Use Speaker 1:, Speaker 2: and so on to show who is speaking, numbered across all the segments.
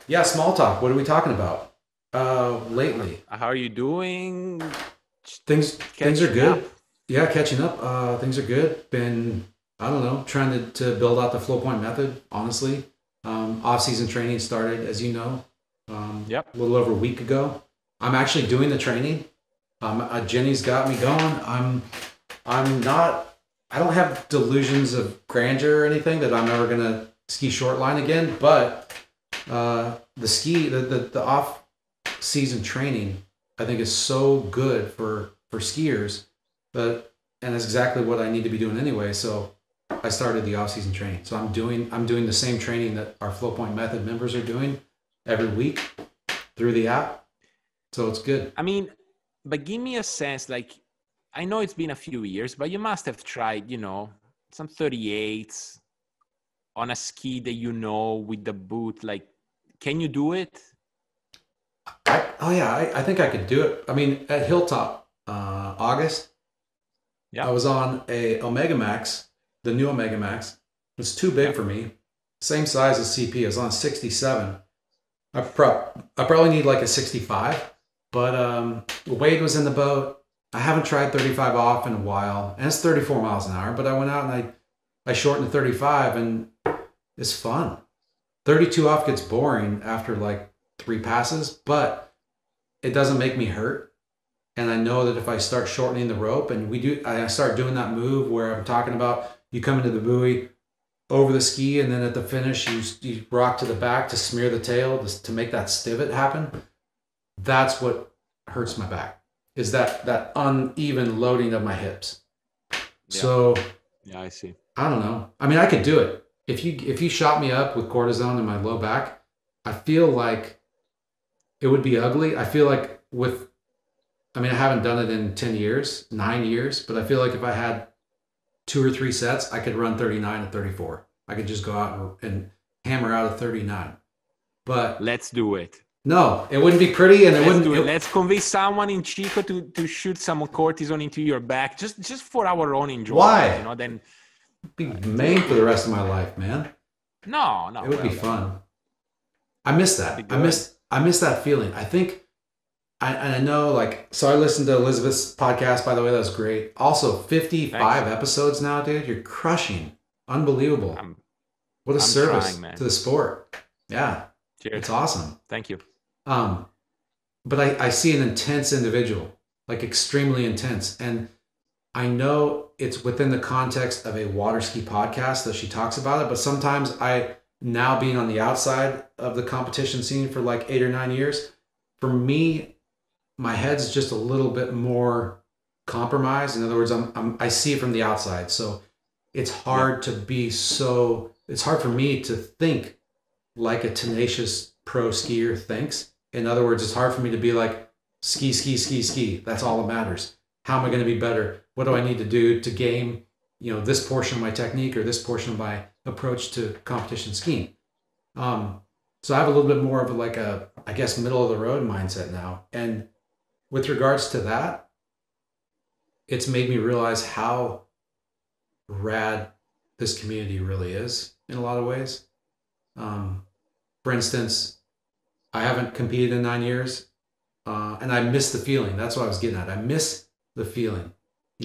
Speaker 1: Yeah, small talk. What are we talking about? Lately,
Speaker 2: How are you doing?
Speaker 1: things are
Speaker 2: Catching up.
Speaker 1: good. Yeah, catching up. Things are good. Been I don't know, trying to build out the flow point method. Honestly, off season training started, as you know,
Speaker 2: Yep.
Speaker 1: a little over a week ago. I'm actually doing the training. Jenny's got me going. I'm not. I don't have delusions of grandeur or anything that I'm ever gonna ski short line again, but the off season training I think is so good for skiers, but and that's exactly what I need to be doing anyway. So I started the off season training. So I'm doing the same training that our Flow Point Method members are doing every week through the app. So it's good.
Speaker 2: I mean, but give me a sense, like, I know it's been a few years, but you must have tried, some 38s on a ski that with the boot. Like, can you do it?
Speaker 1: Oh yeah, I think I could do it. I mean, at Hilltop, August, I
Speaker 2: Yeah.
Speaker 1: was on a Omega Max, the new Omega Max. It's too big
Speaker 2: Yeah.
Speaker 1: for me. Same size as CP. I was on a 67. I probably need like a 65. But Wade was in the boat. I haven't tried 35 off in a while, and it's 34 miles an hour. But I went out and I shortened to 35, and it's fun. 32 off gets boring after like 3 passes, but it doesn't make me hurt. And I know that if I start shortening the rope, and I start doing that move where I'm talking about, you come into the buoy over the ski, and then at the finish you rock to the back to smear the tail to make that stivot happen. That's what hurts my back, is that uneven loading of my hips.
Speaker 2: Yeah.
Speaker 1: So
Speaker 2: Yeah, I see.
Speaker 1: I don't know. I mean, I could do it. If you shot me up with cortisone in my low back, I feel like it would be ugly. I feel like I mean, I haven't done it in 10 years, 9 years, but I feel like if I had 2 or 3 sets, I could run 39 to 34. I could just go out and hammer out a 39. But
Speaker 2: Let's do it.
Speaker 1: no, it wouldn't be pretty, and it
Speaker 2: Let's
Speaker 1: wouldn't.
Speaker 2: do it. Let's convince someone in Chico to shoot some cortisone into your back, just for our own enjoyment.
Speaker 1: Why?
Speaker 2: Then
Speaker 1: Be maimed for the rest of my life, man.
Speaker 2: no,
Speaker 1: It would be fun. I miss that. I miss that feeling. I think I know, like, so I listened to Elizabeth's podcast, by the way. That was great. Also, 55
Speaker 2: Thanks.
Speaker 1: episodes now, dude. You're crushing. Unbelievable. What a
Speaker 2: I'm
Speaker 1: service
Speaker 2: trying, man.
Speaker 1: to the sport. Yeah.
Speaker 2: Cheers.
Speaker 1: It's awesome.
Speaker 2: Thank you.
Speaker 1: But I see an intense individual, like extremely intense. And I know it's within the context of a water ski podcast that she talks about it. But sometimes now being on the outside of the competition scene for like 8 or 9 years, for me, my head's just a little bit more compromised. In other words, I see it from the outside. So it's hard it's hard for me to think like a tenacious pro skier thinks. In other words, it's hard for me to be like, ski, ski, ski, ski. That's all that matters. How am I going to be better? What do I need to do to game, this portion of my technique or this portion of my approach to competition skiing? So I have a little bit more of I guess, middle of the road mindset now. And with regards to that, it's made me realize how rad this community really is in a lot of ways. For instance, I haven't competed in 9 years, and I miss the feeling. That's what I was getting at. I miss the feeling.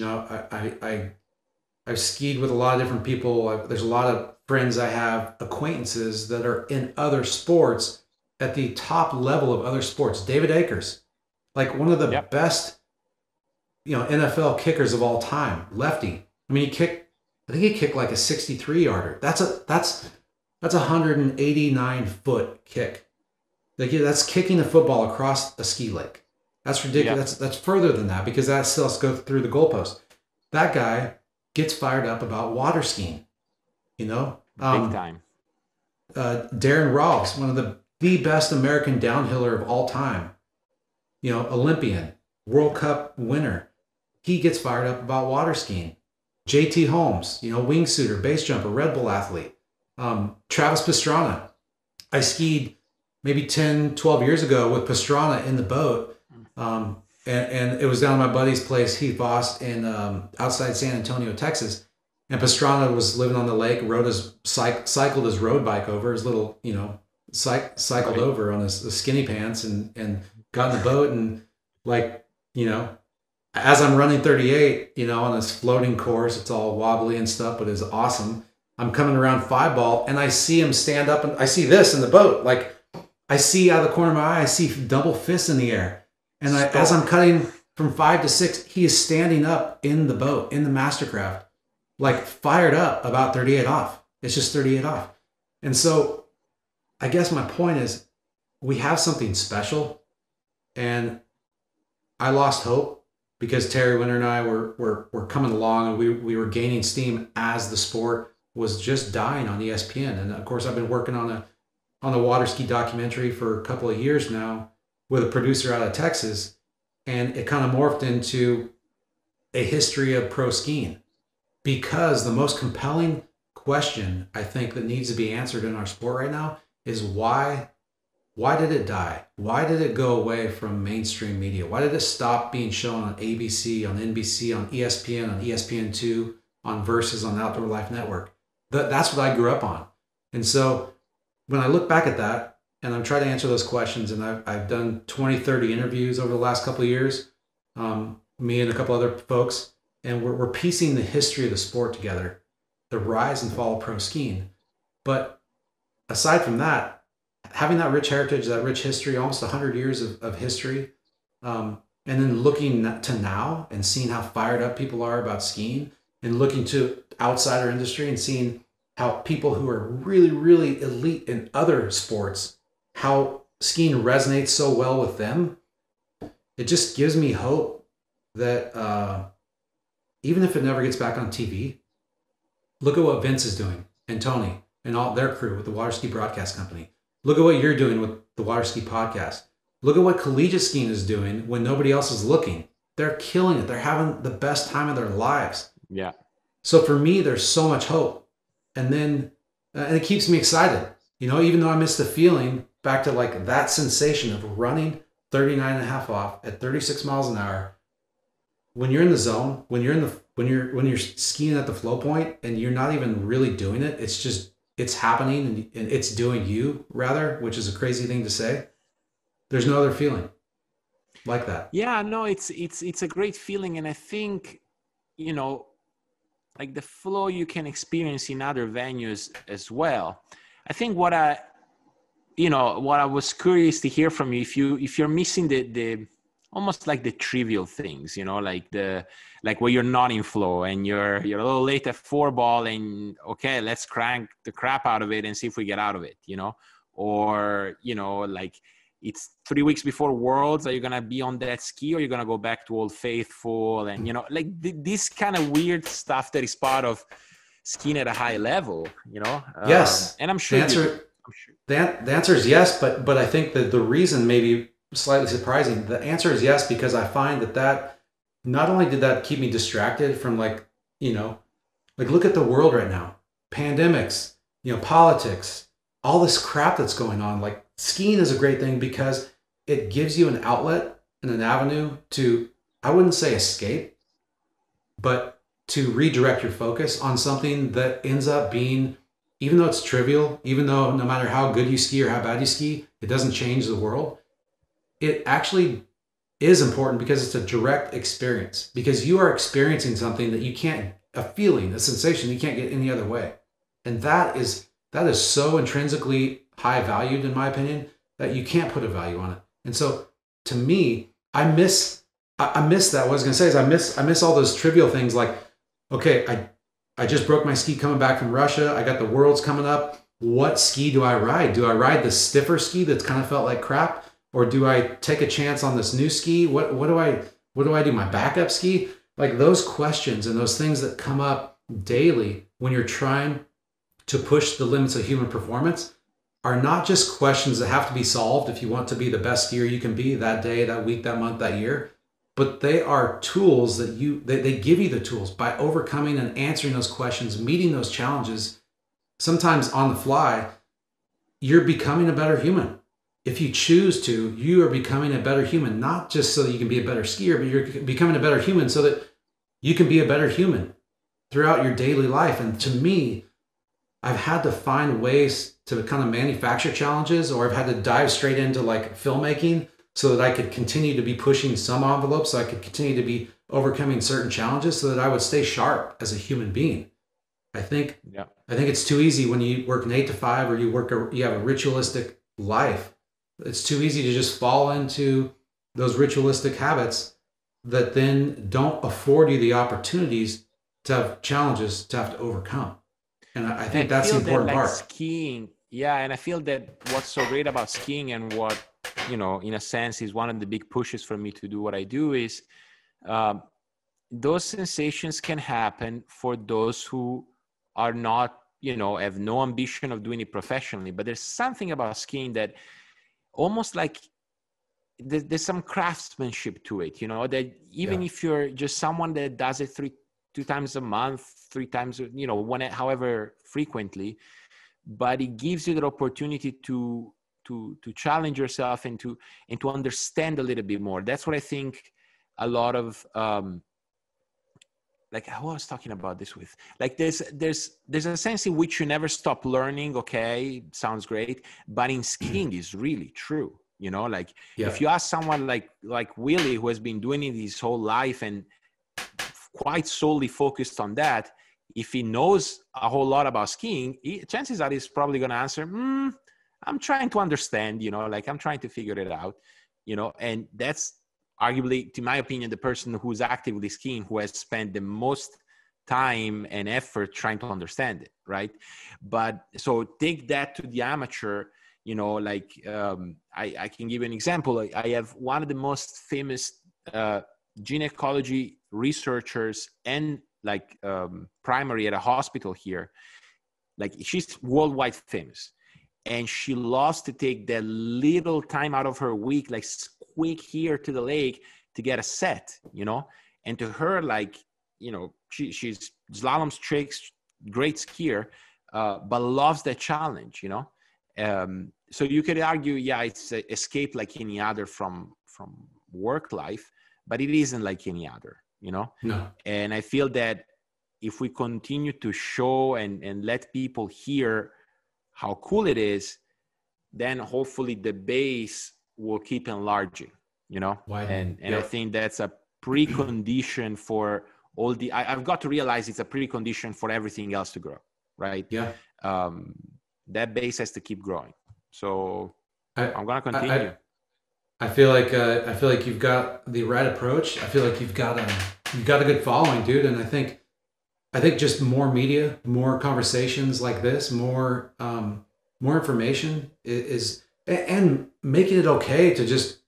Speaker 1: I've skied with a lot of different people. There's a lot of friends I have, acquaintances that are in other sports at the top level of other sports. David Akers, like one of the
Speaker 2: Yep.
Speaker 1: best, NFL kickers of all time, lefty. I mean, I think he kicked like a 63 yarder. That's a 189 foot kick. Like, that's kicking a football across a ski lake. That's ridiculous. That's further than that, because that still has to go through the goalpost. That guy gets fired up about water skiing.
Speaker 2: Big time.
Speaker 1: Darren Rawls, one of the best American downhiller of all time. Olympian, World Cup winner. He gets fired up about water skiing. JT Holmes, wingsuiter, base jumper, Red Bull athlete. Travis Pastrana. I skied maybe 10, 12 years ago with Pastrana in the boat. And it was down at my buddy's place, Heath Voss, in outside San Antonio, Texas. And Pastrana was living on the lake, cycled his road bike over, his little, cycled over on his skinny pants and got in the boat. And like, you know, as I'm running 38, you know, on this floating course, it's all wobbly and stuff, but it's awesome. I'm coming around 5-ball and I see him stand up and I see this in the boat. Like I see out of the corner of my eye, I see double fists in the air. And as I'm cutting from 5 to 6, he is standing up in the boat, in the Mastercraft, like fired up about 38 off. It's just 38 off. And so I guess my point is we have something special, and I lost hope because Terry Winter and I were coming along, and we were gaining steam as the sport was just dying on ESPN. And of course, I've been working on a water ski documentary for a couple of years now with a producer out of Texas, and it kind of morphed into a history of pro skiing, because the most compelling question I think that needs to be answered in our sport right now is why did it die? Why did it go away from mainstream media? Why did it stop being shown on ABC, on NBC, on ESPN, on ESPN2, on Versus, on Outdoor Life Network? That's what I grew up on. And so when I look back at that and I'm trying to answer those questions, and I've done 20, 30 interviews over the last couple of years, me and a couple other folks, and we're piecing the history of the sport together, the rise and fall of pro skiing. But aside from that, having that rich heritage, that rich history, almost 100 years of history, and then looking to now and seeing how fired up people are about skiing, and looking to outsider industry and seeing how people who are really, really elite in other sports, how skiing resonates so well with them, it just gives me hope that even if it never gets back on TV, look at what Vince is doing, and Tony and all their crew with the Water Ski Broadcast Company. Look at what you're doing with the Water Ski Podcast. Look at what collegiate skiing is doing when nobody else is looking. They're killing it. They're having the best time of their lives.
Speaker 2: Yeah.
Speaker 1: So for me, there's so much hope. And then, and it keeps me excited, you know, even though I miss the feeling back to like that sensation of running 39.5 off at 36 miles an hour. When you're in the zone, when you're skiing at the flow point and you're not even really doing it, it's happening and it's doing you rather, which is a crazy thing to say. There's no other feeling like that.
Speaker 2: Yeah, no, it's a great feeling. And I think, you know, like the flow you can experience in other venues as well. I think what I was curious to hear from you, if you're missing the almost like the trivial things, you know, like where you're not in flow and you're a little late at 4-ball and okay, let's crank the crap out of it and see if we get out of it, you know, or, you know, like it's 3 weeks before Worlds. Are you going to be on that ski or you're going to go back to Old Faithful? And, you know, like this kind of weird stuff that is part of skiing at a high level, you know?
Speaker 1: Yes.
Speaker 2: And I'm sure.
Speaker 1: The answer is yes, but I think that the reason maybe slightly surprising, the answer is yes, because I find that not only did that keep me distracted from like, you know, like look at the world right now, pandemics, you know, politics, all this crap that's going on. Like skiing is a great thing because it gives you an outlet and an avenue to, I wouldn't say escape, but to redirect your focus on something that ends up being, even though it's trivial, even though no matter how good you ski or how bad you ski, it doesn't change the world. It actually is important because it's a direct experience, because you are experiencing something that you can't, a feeling, a sensation you can't get any other way. And that is so intrinsically high valued, in my opinion, that you can't put a value on it. And so to me, I miss that. What I was going to say is I miss all those trivial things like, okay, I just broke my ski coming back from Russia. I got the Worlds coming up. What ski do I ride? Do I ride the stiffer ski that's kind of felt like crap? Or do I take a chance on this new ski? What do I do? My backup ski? Like those questions and those things that come up daily when you're trying to push the limits of human performance are not just questions that have to be solved if you want to be the best skier you can be that day, that week, that month, that year. But they are tools that they give you the tools by overcoming and answering those questions, meeting those challenges. Sometimes on the fly, you're becoming a better human. If you choose to, you are becoming a better human, not just so that you can be a better skier, but you're becoming a better human so that you can be a better human throughout your daily life. And to me, I've had to find ways to kind of manufacture challenges, or I've had to dive straight into like filmmaking so that I could continue to be pushing some envelopes, so I could continue to be overcoming certain challenges so that I would stay sharp as a human being. I think
Speaker 2: Yeah.
Speaker 1: I think it's too easy when you work an 8 to 5 or you have a ritualistic life. It's too easy to just fall into those ritualistic habits that then don't afford you the opportunities to have challenges to have to overcome. And I think that's the important
Speaker 2: that, like,
Speaker 1: part.
Speaker 2: skiing, yeah, and I feel that what's so great about skiing, and what, you know, in a sense is one of the big pushes for me to do what I do, is those sensations can happen for those who are not, you know, have no ambition of doing it professionally. But there's something about skiing that almost like there's some craftsmanship to it, you know, that even if you're just someone that does it 2 times a month, 3 times, you know, however frequently, but it gives you the opportunity to challenge yourself and to understand a little bit more. That's what I think a lot of, like, who I was talking about this with, like there's a sense in which you never stop learning. Okay, sounds great, but in skiing is really true. You know, like if you ask someone like Willie, who has been doing it his whole life and quite solely focused on that, if he knows a whole lot about skiing, chances are he's probably going to answer, I'm trying to understand, you know, like I'm trying to figure it out, you know. And that's arguably, to my opinion, the person who's actively skiing who has spent the most time and effort trying to understand it, right? But so take that to the amateur, you know, like I can give you an example. I have one of the most famous gynecology researchers and like primary at a hospital here. Like, she's worldwide famous, and she loves to take that little time out of her week, like quick here to the lake to get a set, you know. And to her, like, you know, she's slalom tricks, great skier, but loves that challenge, you know. So you could argue, yeah, it's a escape like any other from work life, but it isn't like any other, you know.
Speaker 1: No.
Speaker 2: And I feel that if we continue to show and let people hear how cool it is, then hopefully the base will keep enlarging, you know. And I think that's a precondition for all the, I've got to realize it's a precondition for everything else to grow, right?
Speaker 1: Yeah.
Speaker 2: That base has to keep growing. So I'm going to continue.
Speaker 1: I feel like you've got the right approach. I feel like you've got a good following, dude. And I think just more media, more conversations like this, more information is, and making it okay to just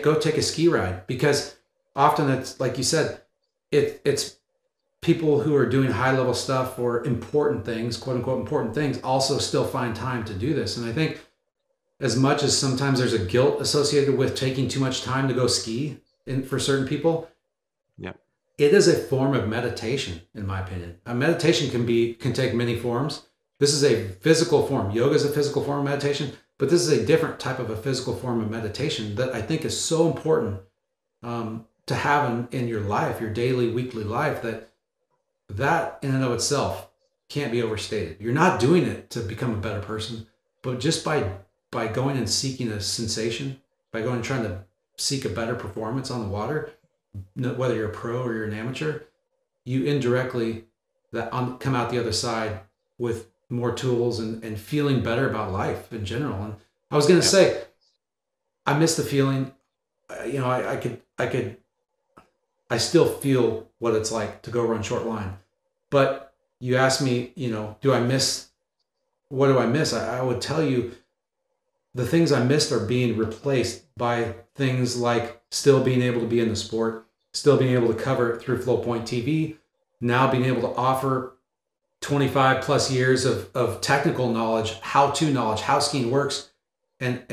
Speaker 1: go take a ski ride, because often it's like you said, it's people who are doing high level stuff or important things, quote unquote important things, also still find time to do this. And I think, as much as sometimes there's a guilt associated with taking too much time to go ski for certain people, it is a form of meditation, in my opinion. A meditation can take many forms. This is a physical form. Yoga is a physical form of meditation, but this is a different type of a physical form of meditation that I think is so important to have in your life, your daily, weekly life, that in and of itself can't be overstated. You're not doing it to become a better person, but just by going and seeking a sensation, by going and trying to seek a better performance on the water, whether you're a pro or you're an amateur, you indirectly come out the other side with more tools and feeling better about life in general. And I was going to say, I miss the feeling, you know, I still feel what it's like to go run short line. But you asked me, you know, what do I miss? I would tell you, the things I missed are being replaced by things like still being able to be in the sport, still being able to cover it through Flowpoint TV, now being able to offer 25 plus years of technical knowledge, how-to knowledge, how skiing works, and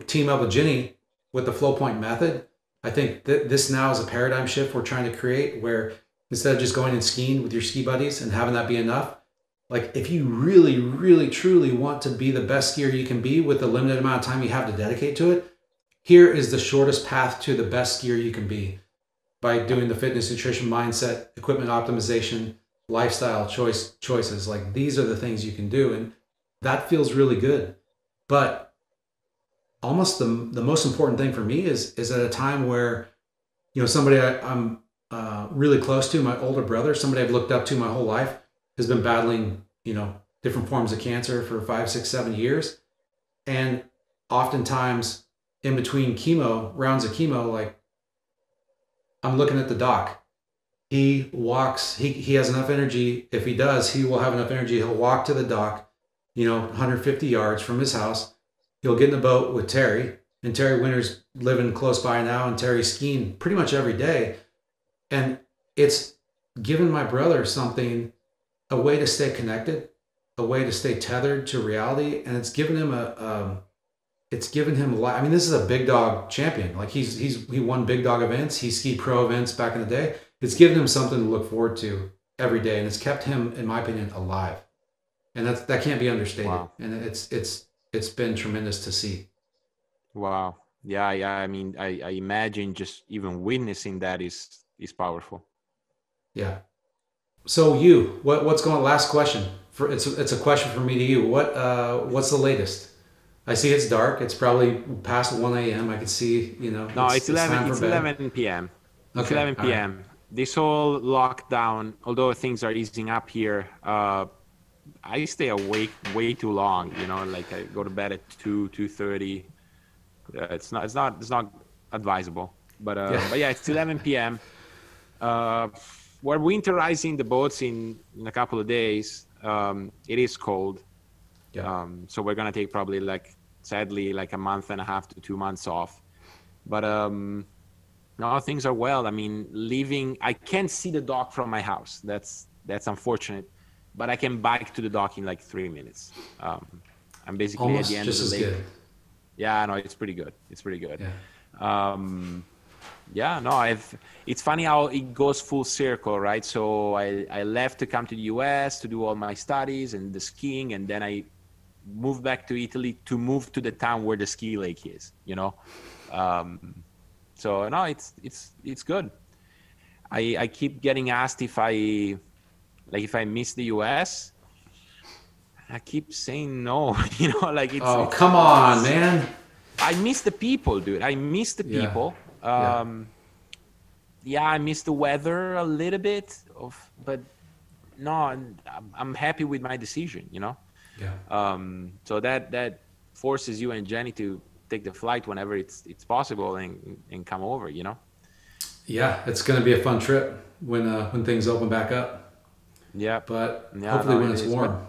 Speaker 1: team up with Jenny with the Flowpoint method. I think that this now is a paradigm shift we're trying to create, where instead of just going and skiing with your ski buddies and having that be enough, like, if you really, really, truly want to be the best skier you can be with the limited amount of time you have to dedicate to it, here is the shortest path to the best skier you can be, by doing the fitness, nutrition, mindset, equipment optimization, lifestyle choices. Like these are the things you can do, and that feels really good. But almost the most important thing for me is at a time where, you know, somebody I'm really close to, my older brother, somebody I've looked up to my whole life, has been battling, you know, different forms of cancer for 5, 6, 7 years. And oftentimes in between rounds of chemo, like I'm looking at the doc. He walks, he has enough energy. If he does, he will have enough energy. He'll walk to the dock, you know, 150 yards from his house. He'll get in a boat with Terry, and Terry Winter's living close by now, and Terry's skiing pretty much every day. And it's given my brother something, a way to stay connected, a way to stay tethered to reality. And it's given him I mean, this is a big dog champion. Like he won big dog events. He skied pro events back in the day. It's given him something to look forward to every day. And it's kept him, in my opinion, alive. And that can't be understated.
Speaker 2: Wow.
Speaker 1: And it's been tremendous to see.
Speaker 2: Wow. Yeah. I mean, I imagine just even witnessing that is powerful.
Speaker 1: Yeah. So what's going on? Last question. It's a question from me to you. What's the latest? I see it's dark. It's probably past 1 a.m. I can see, you know.
Speaker 2: No, it's 11. It's 11 p.m. It's
Speaker 1: Okay.
Speaker 2: 11 p.m. Right. This whole lockdown, although things are easing up here, I stay awake way too long. You know, like I go to bed at 2:30. It's not advisable. But yeah, it's 11 p.m. We're winterizing the boats in a couple of days. It is cold. Yeah. So we're gonna take probably sadly a month and a half to 2 months off. But no, things are well. I mean, I can't see the dock from my house. That's unfortunate. But I can bike to the dock in 3 minutes. I'm basically almost at the end of the lake. Good. Yeah, no, it's pretty good. It's pretty good. Yeah. Yeah, no, it's funny how it goes full circle, right? So I left to come to the US to do all my studies and the skiing, and then I moved back to Italy to move to the town where the ski lake is, you know? So no, it's good. I keep getting asked if I miss the US. I keep saying no, you know,
Speaker 1: come on, man.
Speaker 2: I miss the people, dude. I miss the people. Yeah, I miss the weather a little bit, but no, I'm happy with my decision, you know? Yeah. So that forces you and Jenny to take the flight whenever it's possible and come over, you know? Yeah,
Speaker 1: it's going to be a fun trip when things open back up.
Speaker 2: Yeah.
Speaker 1: But hopefully when it's warm.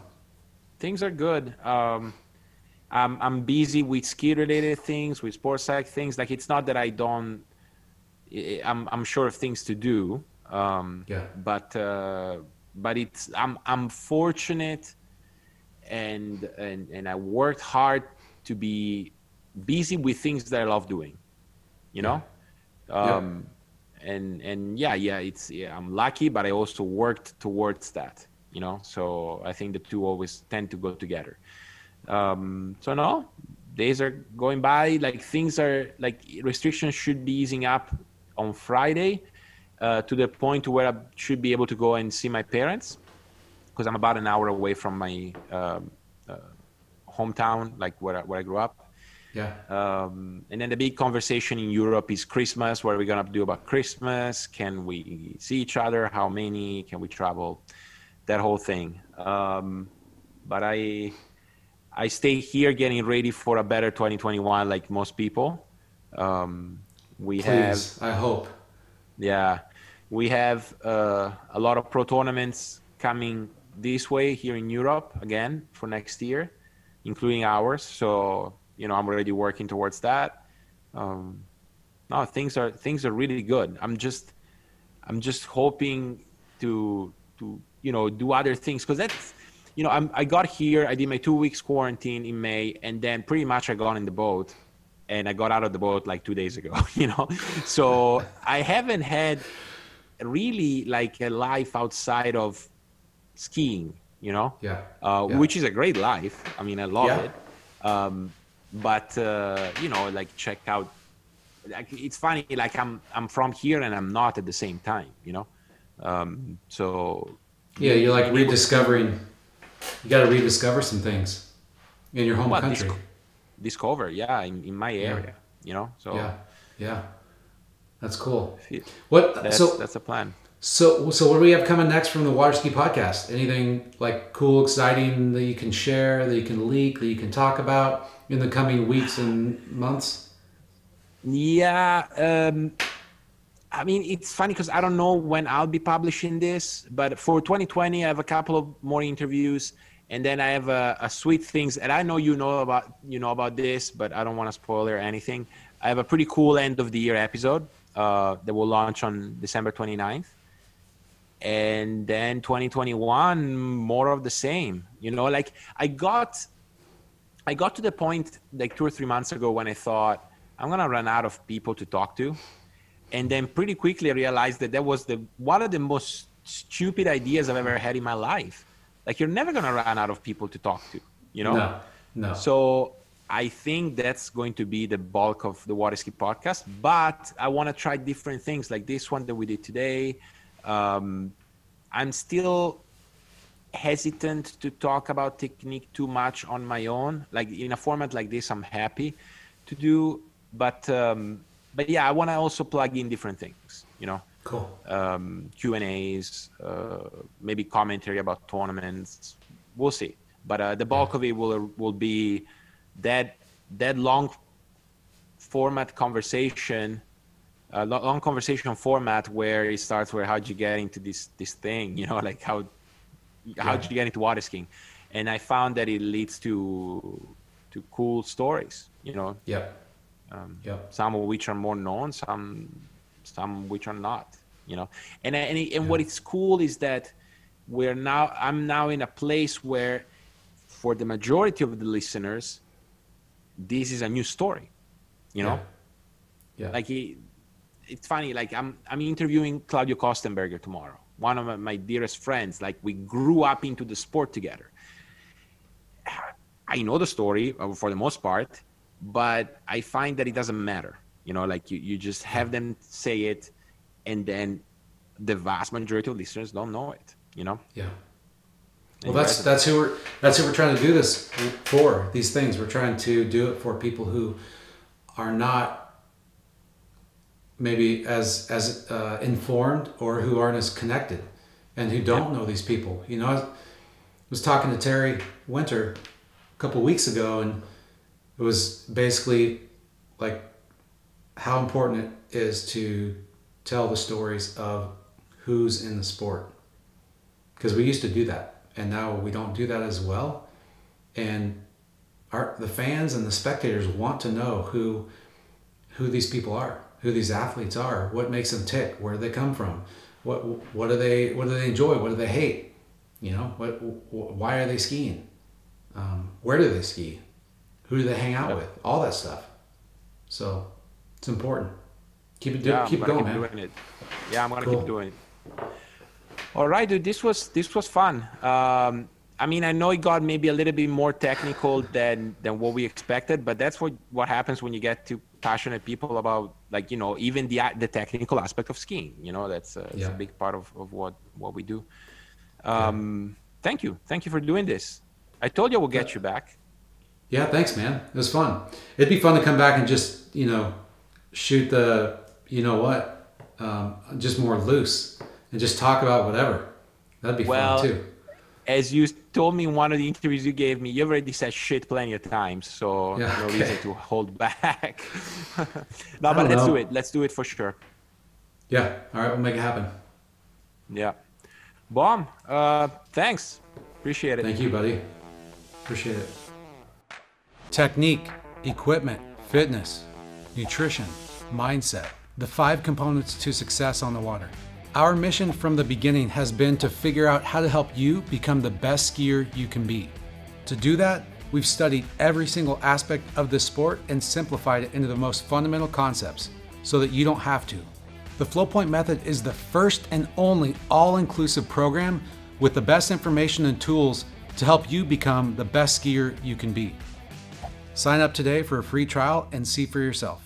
Speaker 2: Things are good. I'm busy with ski-related things, with sports psych things. It's not that I don't. I'm sure of things to do. But I'm fortunate, and I worked hard to be busy with things that I love doing. You know. And I'm lucky, but I also worked towards that. You know, so I think the two always tend to go together. So no, days are going by. Things are restrictions should be easing up on Friday to the point where I should be able to go and see my parents, because I'm about an hour away from my hometown, where I grew up. Yeah. And then the big conversation in Europe is Christmas. What are we gonna do about Christmas? Can we see each other? How many? Can we travel? That whole thing. But I stay here getting ready for a better 2021, like most people.
Speaker 1: I hope.
Speaker 2: Yeah, we have a lot of pro tournaments coming this way here in Europe again for next year, including ours. So, you know, I'm already working towards that. No, things are really good. I'm just hoping to you know, do other things, because that's, you know, I got here, I did my 2 weeks quarantine in May, and then pretty much I got in the boat, and I got out of the boat 2 days ago, you know? So I haven't had really a life outside of skiing, you know? Which is a great life. I mean, I love it. But, you know, check out, it's funny, I'm from here and I'm not at the same time, you know? So
Speaker 1: Yeah, you're like rediscovering. You got to rediscover some things in your home country.
Speaker 2: Discover, yeah, in my area, you know. So
Speaker 1: yeah, that's cool.
Speaker 2: That's a plan.
Speaker 1: So what do we have coming next from the Water Ski Podcast? Anything like cool, exciting that you can share, that you can leak, that you can talk about in the coming weeks and months?
Speaker 2: Yeah, I mean, it's funny because I don't know when I'll be publishing this, but for 2020, I have a couple of more interviews, and then I have a sweet things, and I know you know about this, but I don't want to spoil or anything. I have a pretty cool end of the year episode that will launch on December 29th. And then 2021, more of the same, you know, like I got to the point like 2 or 3 months ago when I thought I'm going to run out of people to talk to. And then pretty quickly I realized that was one of the most stupid ideas I've ever had in my life. Like you're never going to run out of people to talk to, you know? No. So I think that's going to be the bulk of the Water Ski Podcast, but I want to try different things like this one that we did today. I'm still hesitant to talk about technique too much on my own. Like in a format like this, I'm happy to do, but yeah, I want to also plug in different things, you know.
Speaker 1: Cool.
Speaker 2: Q&As, maybe commentary about tournaments. We'll see. But the bulk of it will be that long format conversation. Long conversation format where it starts where how'd you get into this thing, you know, like how'd you get into water skiing, and I found that it leads to cool stories, you know. Some of which are more known, some which are not, you know. And what is cool is that I'm now in a place where for the majority of the listeners this is a new story, you know. Like it's funny, like I'm interviewing Claudio Kostenberger tomorrow, one of my dearest friends. Like we grew up into the sport together. I know the story for the most part, but I find that it doesn't matter, you know, like you just have them say it, and then the vast majority of listeners don't know it, you know.
Speaker 1: Well, that's who we're trying to do this for. These things we're trying to do it for people who are not maybe as informed, or who aren't as connected, and who don't know these people. You know, I was talking to Terry Winter a couple of weeks ago, and it was basically like how important it is to tell the stories of who's in the sport, because we used to do that, and now we don't do that as well. And the fans and the spectators want to know who these people are, who these athletes are, what makes them tick, where do they come from, what do they enjoy, what do they hate, you know, why are they skiing, where do they ski, who do they hang out with, all that stuff. So it's important. Keep going, man.
Speaker 2: Doing it. Yeah, I'm gonna keep doing it. All right, dude. This was fun. I mean, I know it got maybe a little bit more technical than what we expected, but that's what happens when you get to passionate people about, like, you know, even the technical aspect of skiing. You know, it's a big part of what we do. Thank you for doing this. I told you I will get you back.
Speaker 1: Yeah, thanks, man. It was fun. It'd be fun to come back and just, you know, shoot the, you know what, just more loose and just talk about whatever. That'd be fun too.
Speaker 2: As you told me in one of the interviews you gave me, you've already said shit plenty of times, so no reason to hold back. No, but let's do it. Let's do it for sure.
Speaker 1: Yeah. All right, we'll make it happen.
Speaker 2: Yeah. Bomb. Thanks. Appreciate it.
Speaker 1: Thank you, buddy. Appreciate it. Technique, equipment, fitness, nutrition, mindset, the 5 components to success on the water. Our mission from the beginning has been to figure out how to help you become the best skier you can be. To do that, we've studied every single aspect of this sport and simplified it into the most fundamental concepts so that you don't have to. The Flowpoint Method is the first and only all-inclusive program with the best information and tools to help you become the best skier you can be. Sign up today for a free trial and see for yourself.